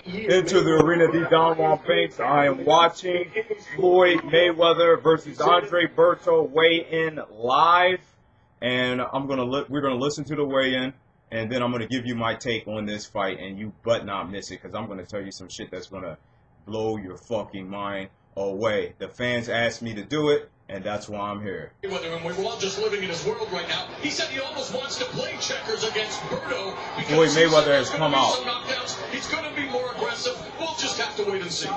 into the arena, the Don Juan Banks. I am watching Floyd Mayweather versus Berto weigh in live, and we're gonna listen to the weigh-in, and then I'm gonna give you my take on this fight, and you but not miss it, because I'm gonna tell you some shit that's gonna blow your fucking mind away. The fans asked me to do it, and that's why I'm here. And we're all just living in his world right now. He said he almost wants to play checkers against Berto. Floyd Mayweather has come out. He's going to be more aggressive. We'll just have to wait and see.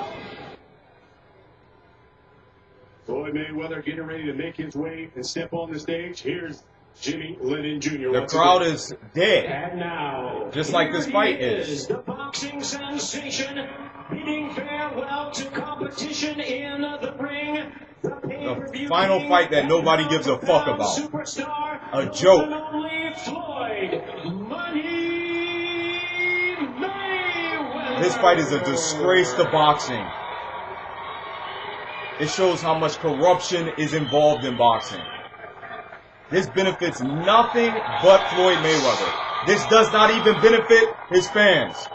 Floyd Mayweather getting ready to make his way and step on the stage. Here's Jimmy Lennon Jr. The crowd is dead. And now, just like this fight is. The boxing sensation bidding farewell to competition in the ring. The final fight that nobody gives a fuck about. A joke. Floyd Money Mayweather. This fight is a disgrace to boxing. It shows how much corruption is involved in boxing. This benefits nothing but Floyd Mayweather. This does not even benefit his fans.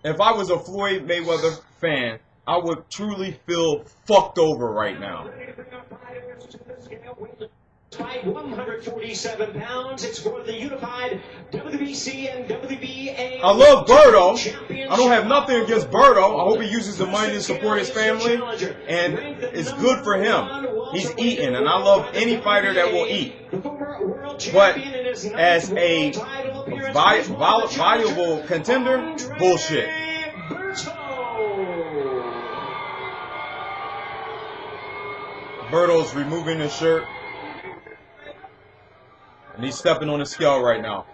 If I was a Floyd Mayweather fan, I would truly feel fucked over right now. 147 pounds. It's for the unified WBC and WBA. I love Berto. I don't have nothing against Berto. I hope he uses the money to support his family, and it's good for him. He's eating, and I love any fighter that will eat. But as a valuable contender, bullshit. Berto's removing his shirt. And he's stepping on the scale right now.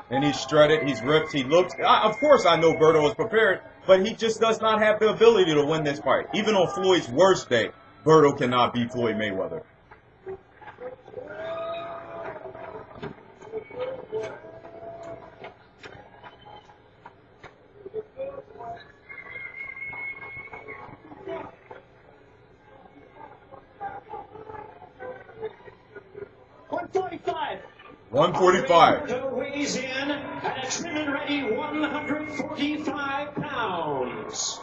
And he's strutted, he's ripped, he looks... Of course I know Berto is prepared, but he just does not have the ability to win this fight. Even on Floyd's worst day, Berto cannot beat Floyd Mayweather. $145. Weighs in at a trim and ready 145 pounds.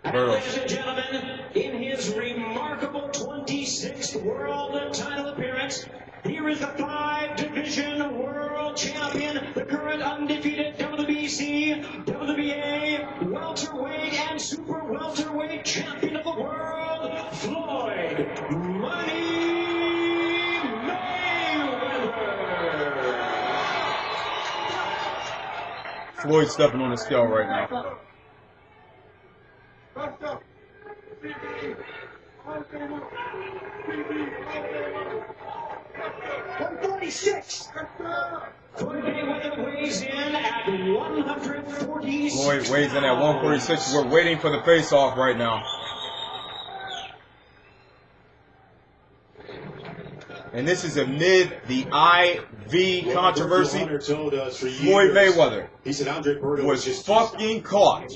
And ladies and gentlemen, in his remarkable 26th world title appearance, here is the 5-division world champion, the current undefeated WBC, WBA, welterweight and super welterweight champion of the world, Floyd Money Mayweather. Floyd stepping on the scale right now. 146. Floyd Mayweather weighs in at 146. Floyd weighs in at 146. We're waiting for the face-off right now. And this is amid the IV controversy. Floyd Mayweather was fucking caught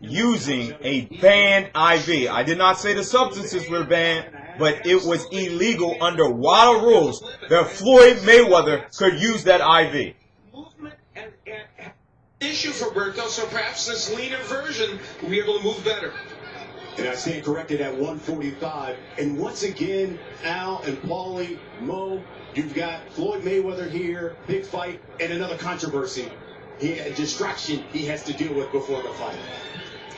using a banned IV. I did not say the substances were banned, but it was illegal under wild rules that Floyd Mayweather could use that IV. Movement and issue for Berto, so perhaps this leaner version will be able to move better. And I stand corrected at 145. And once again, Al and Paulie, Mo, you've got Floyd Mayweather here, big fight, and another controversy. A distraction he has to deal with before the fight.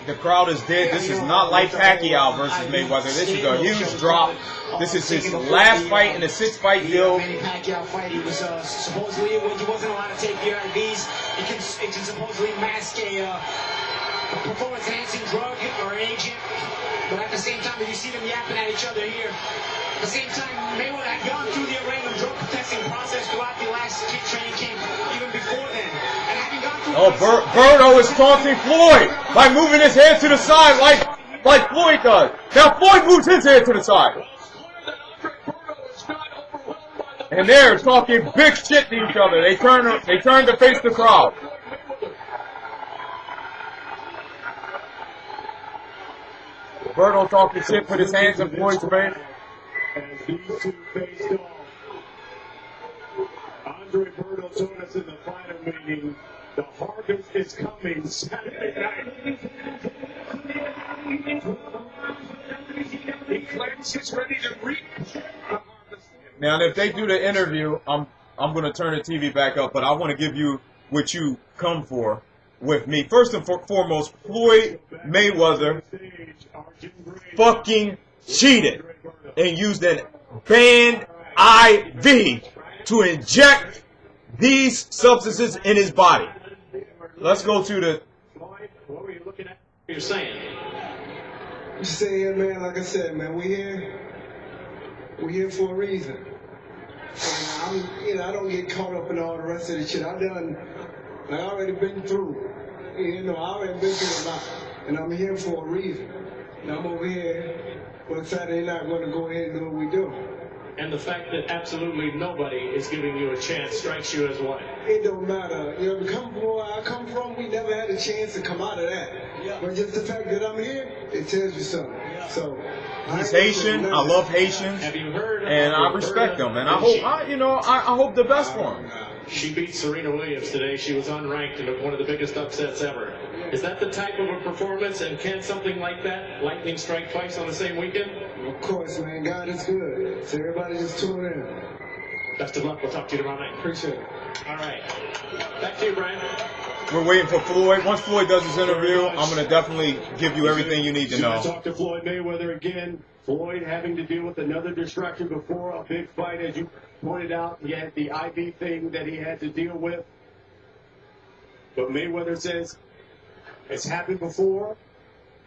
The crowd is dead. This is not like Pacquiao versus Mayweather. This is a huge drop. This is his last fight in a 6-fight deal. Pacquiao fight, he was supposedly he wasn't allowed to take the IVs. It can supposedly mask a performance-enhancing drug or an agent. But at the same time, you see them yapping at each other here. At the same time, Mayweather had gone through the random drug testing process throughout the last training camp, even before then. And having gone through Berto is taunting Floyd by moving his head to the side like Floyd does. Now Floyd moves his head to the side. And they're talking big shit to each other. They turn to face the crowd. Berto talking shit, put his hands in Floyd's face. as these two faced off. Andre Berto told us in the final meeting, the harvest is coming Saturday night. He claims he's ready to reap the harvest. Now, if they do the interview, I'm going to turn the TV back up, but I want to give you what you come for with me. First and foremost, Floyd Mayweather fucking cheated and used an banned IV to inject these substances in his body. Let's go to the... Floyd, what were you looking at? You're saying. I'm just saying, man, like I said, man, we're here for a reason. And I don't get caught up in all the rest of the shit. I already been through. I already been through a lot. And I'm here for a reason. And I'm over here on Saturday night going to go ahead and do what we do. And the fact that absolutely nobody is giving you a chance strikes you as what? It don't matter. To come from where I come from, we never had a chance to come out of that. Yeah. But just the fact that I'm here, it tells you something. Yeah. So he's Haitian. I love Haitians. Have you heard? And I respect them. And I hope the best for him. She beat Serena Williams today. She was unranked in one of the biggest upsets ever. Is that the type of a performance? And can something like that, lightning strike twice on the same weekend? Of course, man. God is good. So everybody just tune in. Best of luck. We'll talk to you tomorrow night. Appreciate it. All right. Back to you, Brian. We're waiting for Floyd. Once Floyd does his interview, I'm going to definitely give you everything you need to know. Talk to Floyd Mayweather again. Floyd having to deal with another distraction before a big fight, as you pointed out. He had the IV thing that he had to deal with. But Mayweather says it's happened before.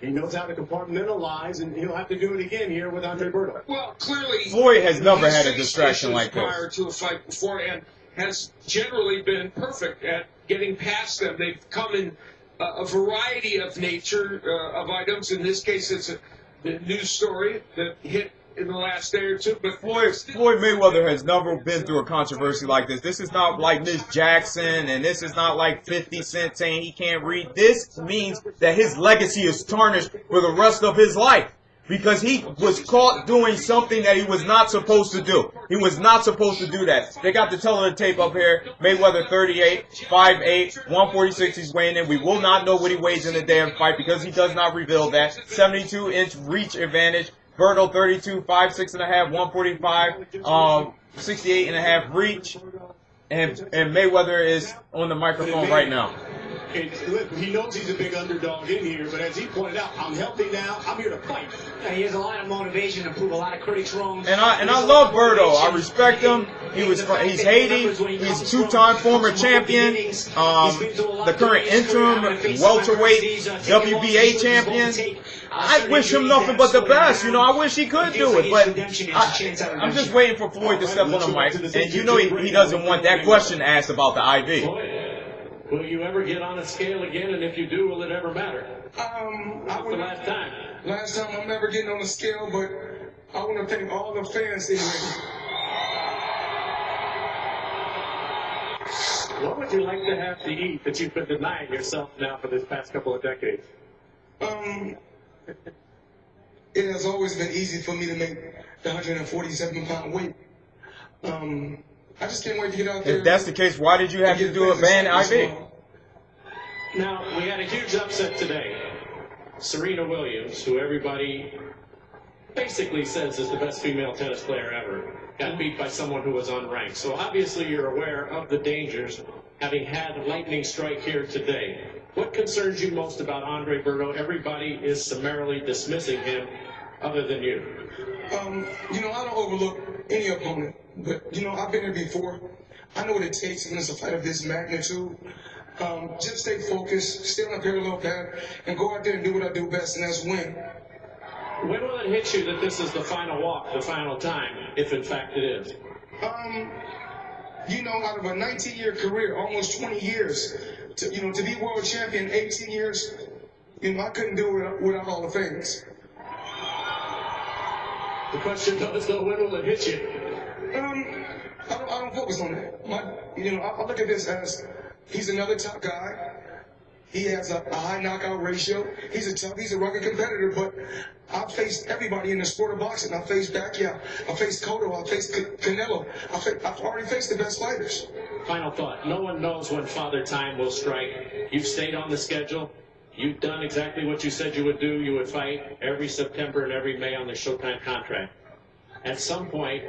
He knows how to compartmentalize, and he'll have to do it again here with Andre Berto. Well, clearly, Floyd has never he's had a faced distraction issues like this. prior to a fight before, and has generally been perfect at getting past them. They've come in a variety of nature of items. In this case, it's the news story that hit in the last day or two. But Floyd Mayweather has never been through a controversy like this. This is not like Miss Jackson, and this is not like 50 Cent saying he can't read. This means that his legacy is tarnished for the rest of his life because he was caught doing something that he was not supposed to do. He was not supposed to do that. They got the tape up here. Mayweather 38, 5'8", 146 he's weighing in. We will not know what he weighs in the damn fight because he does not reveal that. 72-inch reach advantage. Berto 32, 5'6.5", 145, 68.5 reach, and Mayweather is on the microphone right now. Look, he knows he's a big underdog in here, but as he pointed out, I'm healthy now. I'm here to fight. Yeah, he has a lot of motivation to prove a lot of critics wrong. And I love Berto. I respect him. He's Haiti. He's a two-time former champion. The current interim welterweight WBA champion. I wish him nothing but the best. I wish he could do it, but I'm just waiting for Floyd to step on the mic. And he doesn't want that question asked about the IV. Will you ever get on a scale again? And if you do, will it ever matter? I The last time. Last time I'm never getting on the scale, but I want to thank all the fans in here. What would you like to have to eat that you've been denying yourself now for this past couple of decades? It has always been easy for me to make the 147-pound weight. I just can't wait to get out there. If that's the case, why did you have to do a banned IV? Now, we had a huge upset today. Serena Williams, who everybody basically says is the best female tennis player ever, got beat by someone who was unranked. So obviously you're aware of the dangers, having had a lightning strike here today. What concerns you most about Andre Berto? Everybody is summarily dismissing him other than you. I don't overlook any opponent, but, I've been here before. I know what it takes when it's a fight of this magnitude. Just stay focused, stay on a parallel path, and go out there and do what I do best, and that's win. When will it hit you that this is the final walk, the final time, if in fact it is? Out of a 19-year career, almost 20 years, to be world champion 18 years, I couldn't do it without all the fans. The question does though, when will it hit you? I don't focus on that. I look at this as he's another top guy. He has a high knockout ratio. He's a rugged competitor, but I've faced everybody in the sport of boxing. I faced Pacquiao. I faced Cotto. I faced Canelo. I've already faced the best fighters. Final thought. No one knows when Father Time will strike. You've stayed on the schedule. You've done exactly what you said you would do. You would fight every September and every May on the Showtime contract. At some point,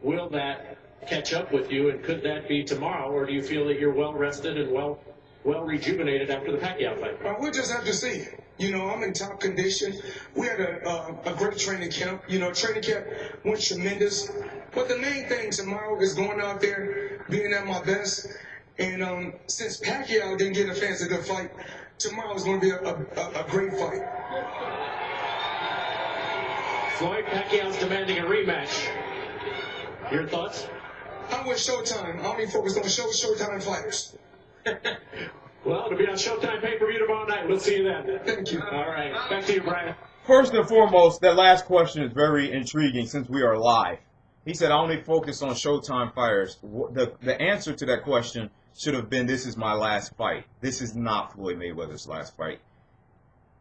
will that catch up with you, and could that be tomorrow, or do you feel that you're well rested and well rejuvenated after the Pacquiao fight? We'll just have to see. You know, I'm in top condition. We had a great training camp. You know, training camp went tremendous. But the main thing tomorrow is going out there, being at my best. And since Pacquiao didn't get a fancy good fight, tomorrow is going to be a great fight. Floyd, Pacquiao's demanding a rematch. Your thoughts? I'm with Showtime. I only focus on Showtime fighters. Well, it'll be on Showtime pay-per-view tomorrow night. We'll see you then. Thank you. All right. Back to you, Brian. First and foremost, that last question is very intriguing since we are live. He said, I only focus on Showtime fighters. The answer to that question should have been, this is my last fight. This is not Floyd Mayweather's last fight.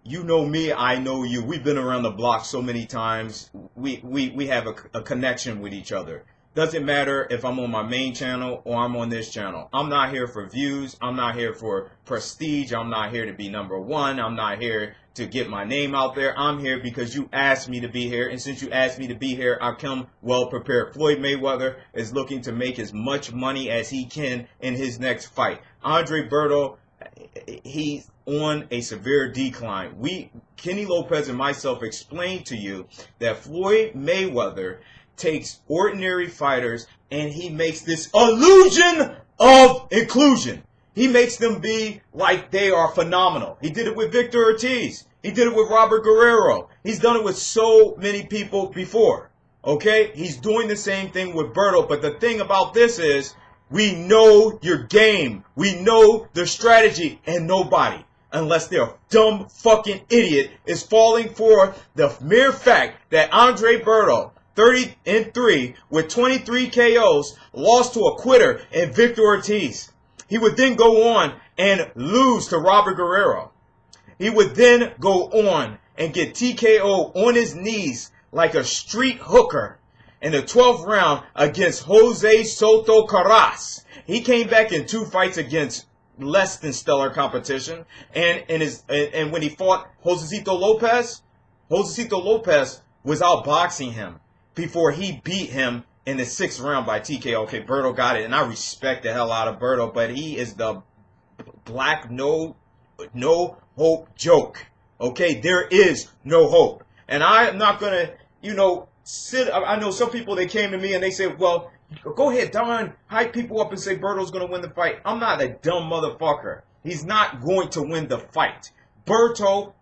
You know me, I know you. We've been around the block so many times. We have a connection with each other. Doesn't matter if I'm on my main channel or I'm on this channel. I'm not here for views. I'm not here for prestige. I'm not here to be number one. I'm not here to get my name out there. I'm here because you asked me to be here. And since you asked me to be here, I come well prepared. Floyd Mayweather is looking to make as much money as he can in his next fight. Andre Berto, he's on a severe decline. Kenny Lopez and myself explained to you that Floyd Mayweather takes ordinary fighters and he makes this illusion of inclusion. He makes them be like they are phenomenal. He did it with Victor Ortiz. He did it with Robert Guerrero. He's done it with so many people before. Okay? He's doing the same thing with Berto. But the thing about this is, we know your game. We know the strategy. And nobody, unless they're a dumb fucking idiot, is falling for the mere fact that Andre Berto, 30-3 with 23 KOs, lost to a quitter in Victor Ortiz. He would then go on and lose to Robert Guerrero. He would then go on and get TKO on his knees like a street hooker in the 12th round against Jose Soto Carras. He came back in 2 fights against less than stellar competition. And when he fought Josecito Lopez was outboxing him before he beat him in the 6th round by TKO. Okay, Berto got it, and I respect the hell out of Berto, but he is the black no hope joke. Okay, there is no hope. And I am not going to, I know some people, they came to me and they said, well, go ahead, Don, hype people up and say Berto's going to win the fight. I'm not a dumb motherfucker. He's not going to win the fight. Berto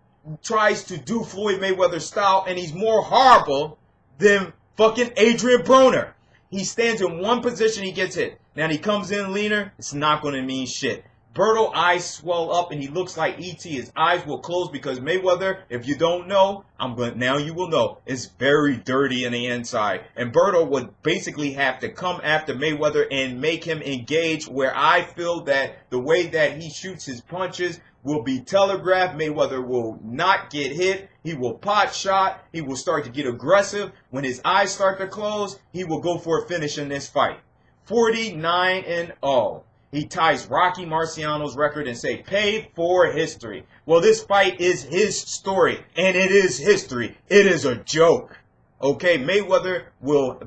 tries to do Floyd Mayweather style, and he's more horrible than fucking Adrian Broner. He stands in one position, he gets hit. Now he comes in leaner, it's not going to mean shit. Berto eyes swell up and he looks like E.T. His eyes will close because Mayweather, if you don't know, now you will know, is very dirty in the inside. And Berto would basically have to come after Mayweather and make him engage, where I feel that the way that he shoots his punches will be telegraphed. Mayweather will not get hit. He will pot shot. He will start to get aggressive. When his eyes start to close, he will go for a finish in this fight. 49-0. He ties Rocky Marciano's record and say, paid for history. Well, this fight is his story, and it is history. It is a joke. Okay, Mayweather will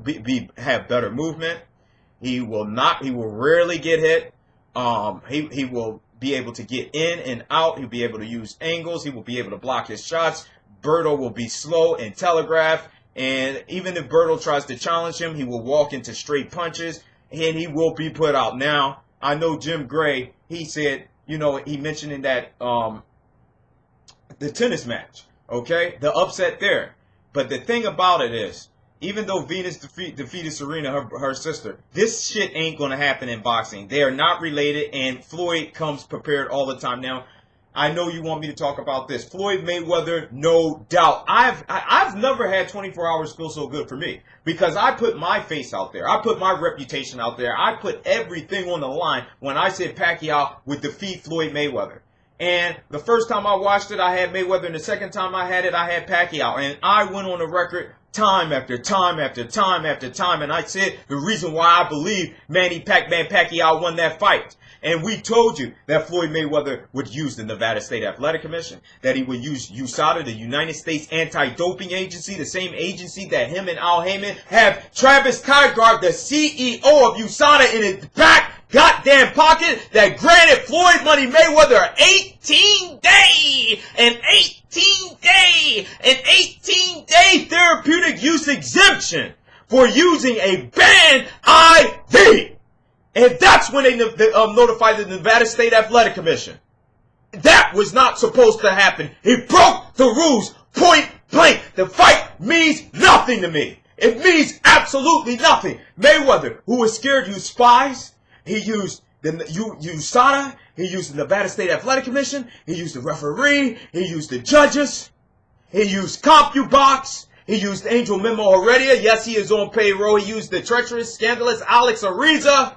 have better movement. He will rarely get hit. He will be able to get in and out. He'll be able to use angles. He will be able to block his shots. Berto will be slow and telegraph. And even if Berto tries to challenge him, he will walk into straight punches and he will be put out. Now, I know Jim Gray, he said, he mentioned in that, the tennis match, okay, the upset there. But the thing about it is, even though Venus defeated Serena, her sister, this shit ain't going to happen in boxing. They are not related, and Floyd comes prepared all the time. Now, I know you want me to talk about this. Floyd Mayweather, no doubt. I've never had 24 hours feel so good for me, because I put my face out there. I put my reputation out there. I put everything on the line when I said Pacquiao would defeat Floyd Mayweather. And the first time I watched it, I had Mayweather, and the second time I had Pacquiao. And I went on the record time after time after time after time, and I said the reason why I believe Manny Pac-Man Pacquiao won that fight. And we told you that Floyd Mayweather would use the Nevada State Athletic Commission, that he would use USADA, the United States Anti-Doping Agency, the same agency that him and Al Heyman have Travis Tygart, the CEO of USADA, in his back goddamn pocket, that granted Floyd Money Mayweather an 18-day therapeutic use exemption for using a banned IV. And that's when they notified the Nevada State Athletic Commission. That was not supposed to happen. He broke the rules point blank. The fight means nothing to me. It means absolutely nothing. Mayweather, who was scared, used spies. He used USADA. He used the Nevada State Athletic Commission. He used the referee. He used the judges. He used CompuBox. He used Angel Memo Heredia. Yes, he is on payroll. He used the treacherous, scandalous Alex Ariza.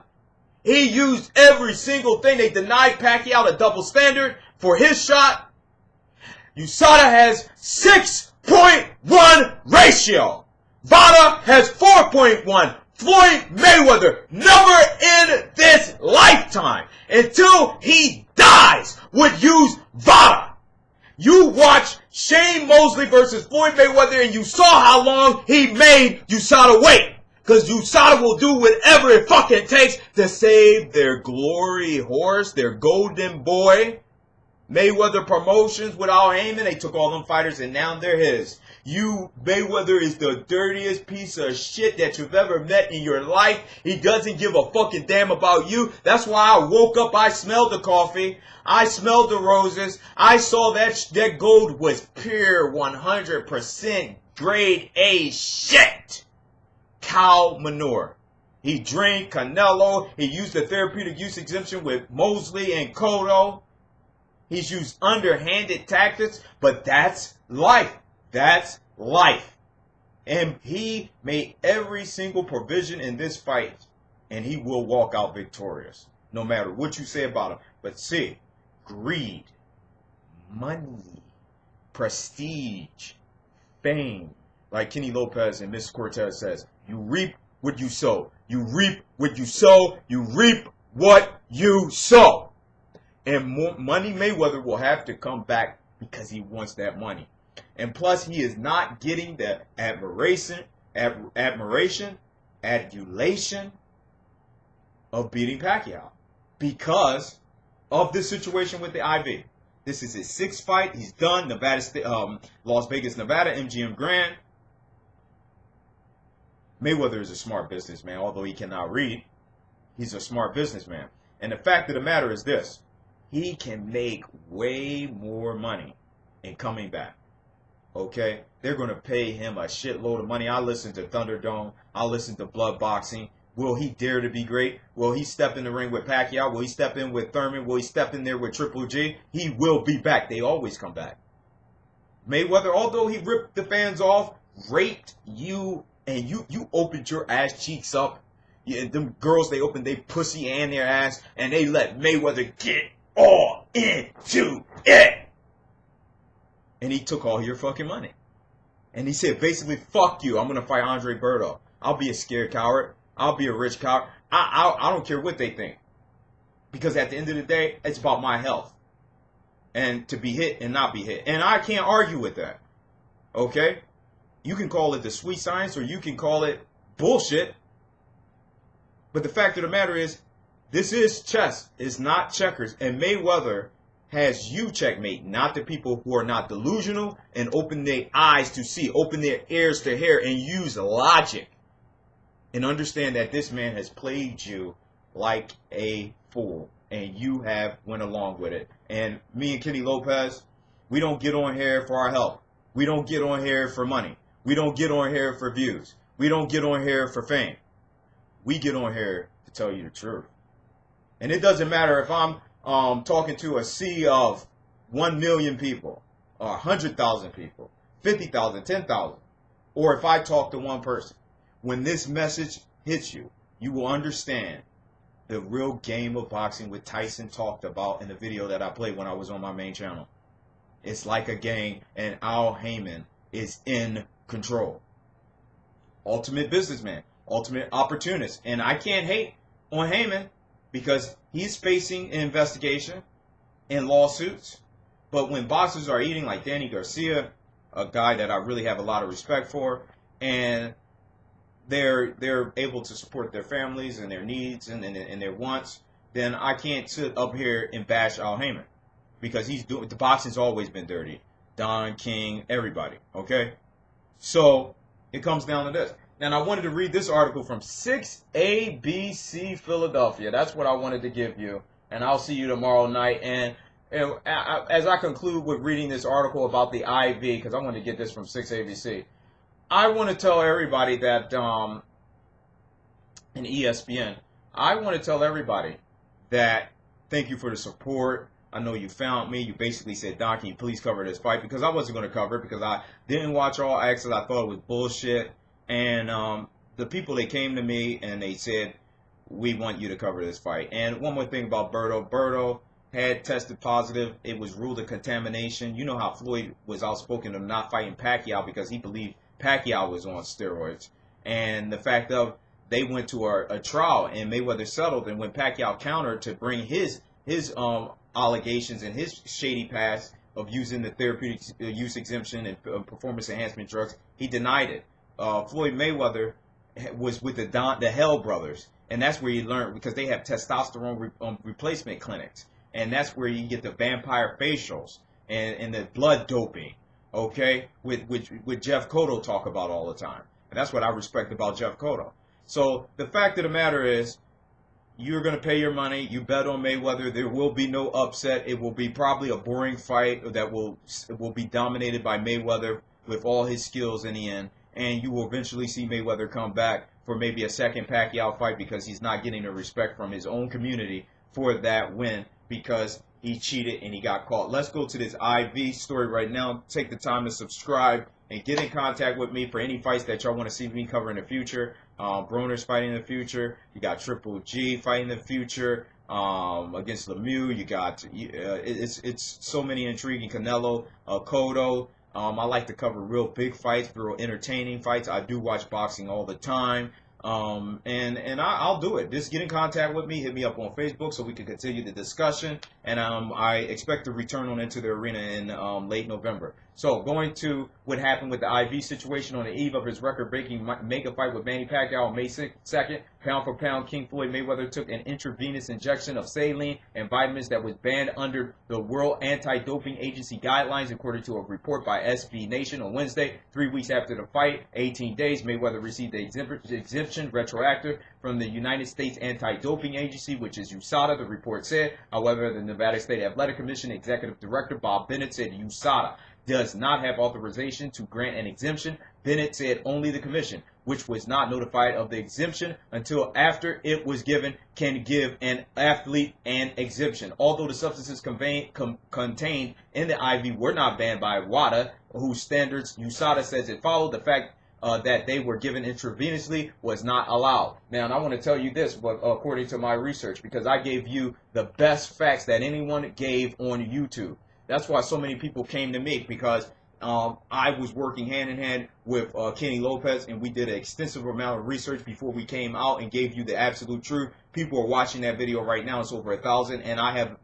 He used every single thing. They denied Pacquiao the double standard for his shot. USADA has 6.1 ratio. VADA has 4.1. Floyd Mayweather, never in this lifetime, until he dies, would use VADA. You watch Shane Mosley versus Floyd Mayweather, and you saw how long he made USADA wait. Because USADA will do whatever it fucking takes to save their glory horse, their golden boy. Mayweather Promotions with Al Heyman, they took all them fighters and now they're his. Mayweather is the dirtiest piece of shit that you've ever met in your life. He doesn't give a fucking damn about you. That's why I woke up, I smelled the coffee. I smelled the roses. I saw that gold was pure 100% grade A shit. Cow manure. He drank Canelo. He used the therapeutic use exemption with Mosley and Cotto. He's used underhanded tactics, but that's life. That's life. And he made every single provision in this fight, and he will walk out victorious, no matter what you say about him. But see, greed, money, prestige, fame, like Kenny Lopez and Miss Cortez says, you reap what you sow. You reap what you sow. You reap what you sow. And Money Mayweather will have to come back because he wants that money. And plus, he is not getting the adulation of beating Pacquiao because of this situation with the IV. This is his sixth fight. He's done. Las Vegas, Nevada, MGM Grand. Mayweather is a smart businessman, although he cannot read. He's a smart businessman. And the fact of the matter is this. He can make way more money in coming back. Okay? They're going to pay him a shitload of money. I listen to Thunderdome. I listen to Blood Boxing. Will he dare to be great? Will he step in the ring with Pacquiao? Will he step in with Thurman? Will he step in there with Triple G? He will be back. They always come back. Mayweather, although he ripped the fans off, raped you, and you opened your ass cheeks up. Yeah, them girls, they opened their pussy and their ass, and they let Mayweather get all into it. And he took all your fucking money. And he said, basically, fuck you. I'm going to fight Andre Berto. I'll be a scared coward. I'll be a rich coward. I don't care what they think. Because at the end of the day, it's about my health. And to be hit and not be hit. And I can't argue with that. Okay? You can call it the sweet science or you can call it bullshit. But the fact of the matter is, this is chess. It's not checkers. And Mayweather has you checkmate, not the people who are not delusional and open their eyes to see, open their ears to hear, and use logic. And understand that this man has played you like a fool. And you have went along with it. And me and Kenny Lopez, we don't get on here for our health. We don't get on here for money. We don't get on here for views. We don't get on here for fame. We get on here to tell you the truth. And it doesn't matter if I'm talking to a sea of 1 million people, or 100,000 people, 50,000, 10,000, or if I talk to one person. When this message hits you, you will understand the real game of boxing with Tyson talked about in the video that I played when I was on my main channel. It's like a game, and Al Heyman is in control. Ultimate businessman, ultimate opportunist. And I can't hate on Heyman because he's facing an investigation and lawsuits. But when boxers are eating like Danny Garcia, a guy that I really have a lot of respect for, and they're able to support their families and their needs and their wants, then I can't sit up here and bash Al Heyman because the boxing's always been dirty. Don King, everybody, okay? So it comes down to this. And I wanted to read this article from 6ABC Philadelphia. That's what I wanted to give you. And I'll see you tomorrow night. And as I conclude with reading this article about the IV, because I want to get this from 6ABC, I want to tell everybody that, in ESPN, I want to tell everybody that thank you for the support. I know you found me. You basically said, Don, can you please cover this fight? Because I wasn't going to cover it because I didn't watch all access. I thought it was bullshit. And the people, they came to me and they said, we want you to cover this fight. And one more thing about Berto. Berto had tested positive. It was ruled a contamination. You know how Floyd was outspoken of not fighting Pacquiao because he believed Pacquiao was on steroids. And the fact of they went to a trial and Mayweather settled. And when Pacquiao countered to bring his allegations and his shady past of using the therapeutic use exemption and performance enhancement drugs, he denied it. Floyd Mayweather was with the Hell brothers, and that's where he learned because they have testosterone replacement clinics, and that's where you get the vampire facials and the blood doping, okay, with Jeff Cotto talk about all the time, and that's what I respect about Jeff Cotto. So the fact of the matter is, you're going to pay your money. You bet on Mayweather. There will be no upset. It will be probably a boring fight that will be dominated by Mayweather with all his skills in the end. And you will eventually see Mayweather come back for maybe a second Pacquiao fight because he's not getting the respect from his own community for that win because he cheated and he got caught. Let's go to this IV story right now. Take the time to subscribe and get in contact with me for any fights that y'all want to see me cover in the future. Broner's fighting in the future. You got Triple G fighting in the future against Lemieux. You got it's so many intriguing. Canelo, Cotto. I like to cover real big fights, real entertaining fights. I do watch boxing all the time. And I'll do it. Just get in contact with me. Hit me up on Facebook so we can continue the discussion. And I expect to return on Into the Arena in late November. So going to what happened with the IV situation on the eve of his record-breaking mega fight with Manny Pacquiao on May 2nd, pound for pound, King Floyd Mayweather took an intravenous injection of saline and vitamins that was banned under the World Anti-Doping Agency guidelines, according to a report by SB Nation on Wednesday. 3 weeks after the fight, 18 days, Mayweather received the exemption retroactive from the United States Anti-Doping Agency, which is USADA, the report said. However, the Nevada State Athletic Commission Executive Director Bob Bennett said USADA does not have authorization to grant an exemption. Bennett said only the commission, which was not notified of the exemption until after it was given, can give an athlete an exemption. Although the substances contained in the IV were not banned by WADA, whose standards USADA says it followed, the fact that they were given intravenously was not allowed. Now, and I want to tell you this, but according to my research, because I gave you the best facts that anyone gave on YouTube. That's why so many people came to me, because I was working hand in hand with Kenny Lopez, and we did an extensive amount of research before we came out and gave you the absolute truth. People are watching that video right now. It's over 1,000, and I have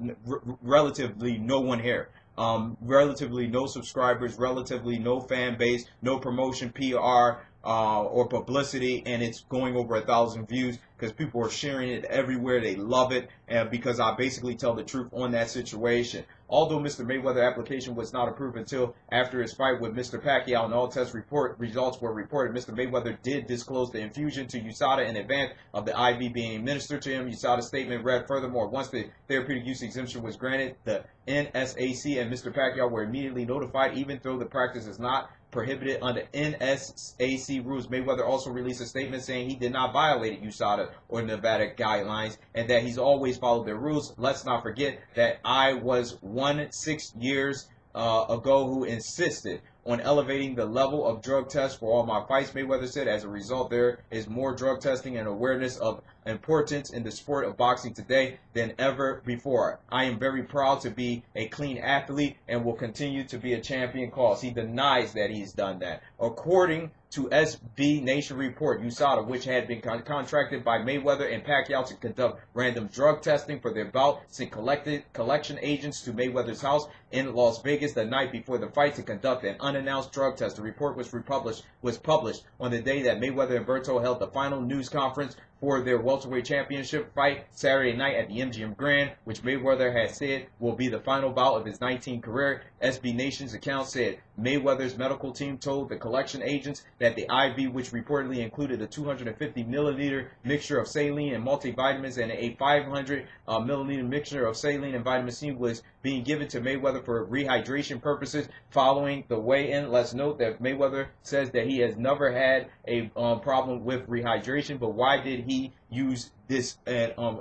relatively no one here. Relatively no subscribers, relatively no fan base, no promotion, PR, or publicity, and it's going over 1,000 views because people are sharing it everywhere. They love it, and because I basically tell the truth on that situation. Although Mr. Mayweather application was not approved until after his fight with Mr. Pacquiao and all test results were reported, Mr. Mayweather did disclose the infusion to USADA in advance of the IV being administered to him. USADA's statement read, furthermore, once the therapeutic use exemption was granted, the NSAC and Mr. Pacquiao were immediately notified, even though the practice is not prohibited under NSAC rules. Mayweather also released a statement saying he did not violate USADA or Nevada guidelines and that he's always followed their rules. Let's not forget that I was 6 years ago who insisted on elevating the level of drug tests for all my fights, Mayweather said. As a result, there is more drug testing and awareness of importance in the sport of boxing today than ever before. I am very proud to be a clean athlete and will continue to be a champion cause. He denies that he's done that. According to SB Nation report, USADA, which had been contracted by Mayweather and Pacquiao to conduct random drug testing for their bout, sent collection agents to Mayweather's house in Las Vegas the night before the fight to conduct an unannounced drug test. The report was published on the day that Mayweather and Berto held the final news conference for their welterweight championship fight Saturday night at the MGM Grand, which Mayweather has said will be the final bout of his 19th career. SB Nation's account said Mayweather's medical team told the collection agents that the IV, which reportedly included a 250 milliliter mixture of saline and multivitamins and a 500 milliliter mixture of saline and vitamin C, was being given to Mayweather for rehydration purposes following the weigh-in. Let's note that Mayweather says that he has never had a problem with rehydration, but why did he use this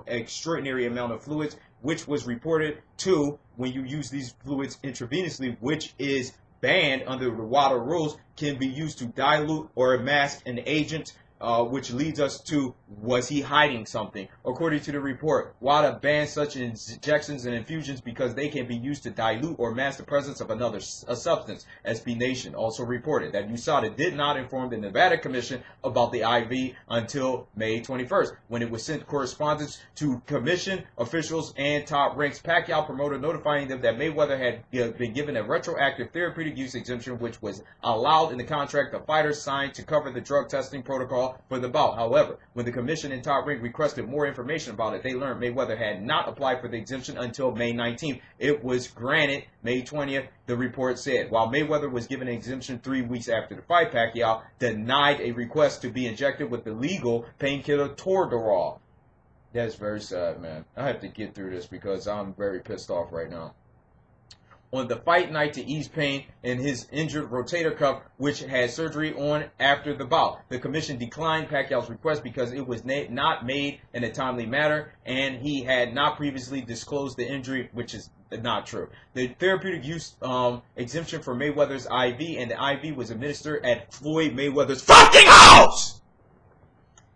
extraordinary amount of fluids, which was reported to when you use these fluids intravenously, which is banned under the WADA rules, can be used to dilute or mask an agent, which leads us to, was he hiding something? According to the report, WADA bans such injections and infusions because they can be used to dilute or mask the presence of another substance. SB Nation also reported that USADA did not inform the Nevada Commission about the IV until May 21st, when it was sent correspondence to commission officials and top ranks. Pacquiao promoter notifying them that Mayweather had been given a retroactive therapeutic use exemption, which was allowed in the contract the fighters signed to cover the drug testing protocol for the bout. However, when the commission and Top Rank requested more information about it, they learned Mayweather had not applied for the exemption until May 19th. It was granted May 20th, the report said. While Mayweather was given an exemption 3 weeks after the fight, Pacquiao denied a request to be injected with the legal painkiller Toradol. That's very sad, man. I have to get through this because I'm very pissed off right now. On the fight night to ease pain in his injured rotator cuff, which had surgery on after the bout, the commission declined Pacquiao's request because it was not made in a timely manner and he had not previously disclosed the injury, which is not true. The therapeutic use exemption for Mayweather's IV, and the IV was administered at Floyd Mayweather's fucking house,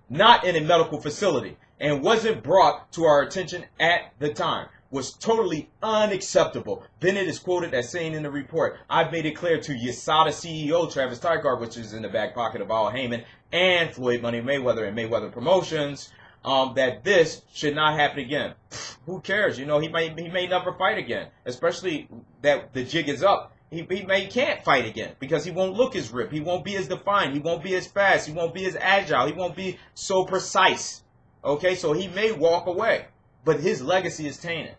not in a medical facility, and wasn't brought to our attention at the time, was totally unacceptable. Bennett is quoted as saying in the report, I've made it clear to USADA CEO Travis Tygart, which is in the back pocket of Al Heyman, and Floyd Money Mayweather and Mayweather Promotions, that this should not happen again. Who cares? You know, he may never fight again, especially that the jig is up. He can't fight again because he won't look as ripped. He won't be as defined. He won't be as fast. He won't be as agile. He won't be so precise. Okay, so he may walk away, but his legacy is tainted.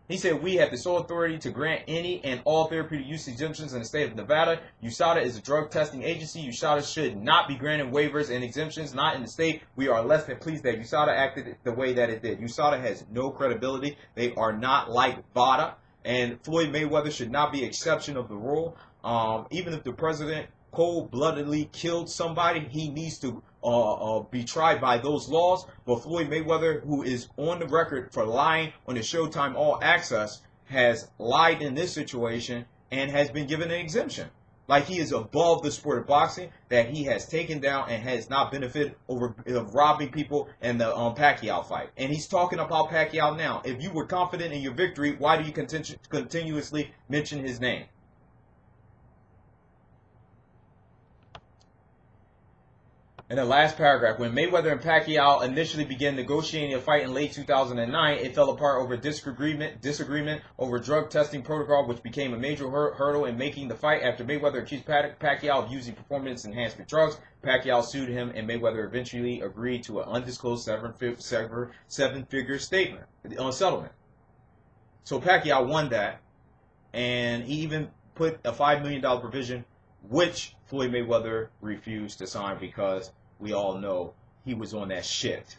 He said, we have the sole authority to grant any and all therapeutic use exemptions in the state of Nevada. USADA is a drug testing agency. USADA should not be granted waivers and exemptions, not in the state. We are less than pleased that USADA acted the way that it did. USADA has no credibility. They are not like VADA, and Floyd Mayweather should not be exception of the rule. Even if the president cold-bloodedly killed somebody, he needs to be tried by those laws. But Floyd Mayweather, who is on the record for lying on the Showtime All Access, has lied in this situation and has been given an exemption. Like he is above the sport of boxing that he has taken down and has not benefited over robbing people in the Pacquiao fight. And he's talking about Pacquiao now. If you were confident in your victory, why do you continuously mention his name? In the last paragraph, when Mayweather and Pacquiao initially began negotiating a fight in late 2009, it fell apart over disagreement over drug testing protocol, which became a major hurdle in making the fight after Mayweather accused Pacquiao of using performance enhancement drugs. Pacquiao sued him, and Mayweather eventually agreed to an undisclosed seven-figure settlement. So Pacquiao won that, and he even put a $5 million provision, which Floyd Mayweather refused to sign because we all know he was on that shit.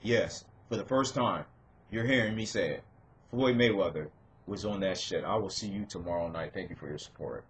Yes, for the first time, you're hearing me say it. Floyd Mayweather was on that shit. I will see you tomorrow night. Thank you for your support.